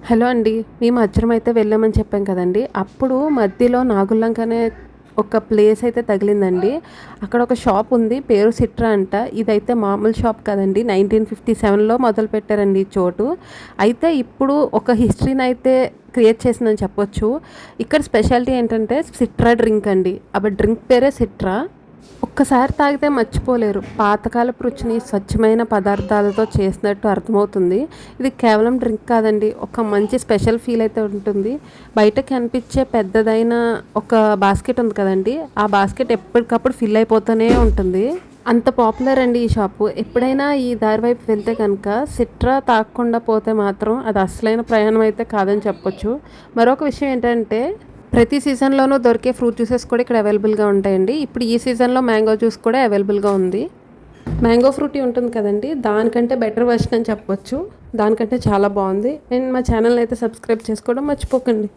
Hello అండి. మేము అజ్జరం అయితే వెళ్ళామని చెప్పాం కదండీ! అప్పుడు మధ్యలో నాగుల్లంక అనే ఒక ప్లేస్ అయితే తగిలిందండి. అక్కడ ఒక షాప్ ఉంది. పేరు సిట్రా అంట. ఇదైతే మామూలు షాప్ కాదండి. 1957లో మొదలుపెట్టారండి ఈ చోటు. అయితే ఇప్పుడు ఒక హిస్టరీనైతే క్రియేట్ చేసిందని చెప్పొచ్చు. ఇక్కడ స్పెషాలిటీ ఏంటంటే సిట్రా డ్రింక్ అండి. డ్రింక్ పేరే సిట్రా. ఒక్కసారి తాగితే మర్చిపోలేరు. పాతకాలపు రుచిని స్వచ్ఛమైన పదార్థాలతో చేసినట్టు అర్థమవుతుంది. ఇది కేవలం డ్రింక్ కాదండి. ఒక మంచి స్పెషల్ ఫీల్ అయితే ఉంటుంది. బయట కనిపించే పెద్దదైన ఒక బాస్కెట్ ఉంది కదండీ! ఆ బాస్కెట్ ఎప్పటికప్పుడు ఫిల్ అయిపోతూనే ఉంటుంది. అంత పాపులర్ అండి ఈ షాపు. ఎప్పుడైనా ఈ దారి వైపు వెళ్తే కనుక సిట్రా తాగకుండా పోతే మాత్రం అది అసలైన ప్రయాణం అయితే కాదని చెప్పొచ్చు. మరొక విషయం ఏంటంటే ప్రతి సీజన్‌లోనూ దొరికే ఫ్రూట్ జ్యూసెస్ కూడా ఇక్కడ అవైలబుల్‌గా ఉంటాయండి. ఇప్పుడు ఈ సీజన్‌లో మ్యాంగో జ్యూస్ కూడా అవైలబుల్‌గా ఉంది. మ్యాంగో ఫ్రూటీ ఉంటుంది కదండీ! దానికంటే బెటర్ వెర్షన్ అని చెప్పొచ్చు. దానికంటే చాలా బావుంది. అండ్ మా ఛానల్‌ని అయితే సబ్స్క్రైబ్ చేసుకోవడం మర్చిపోకండి.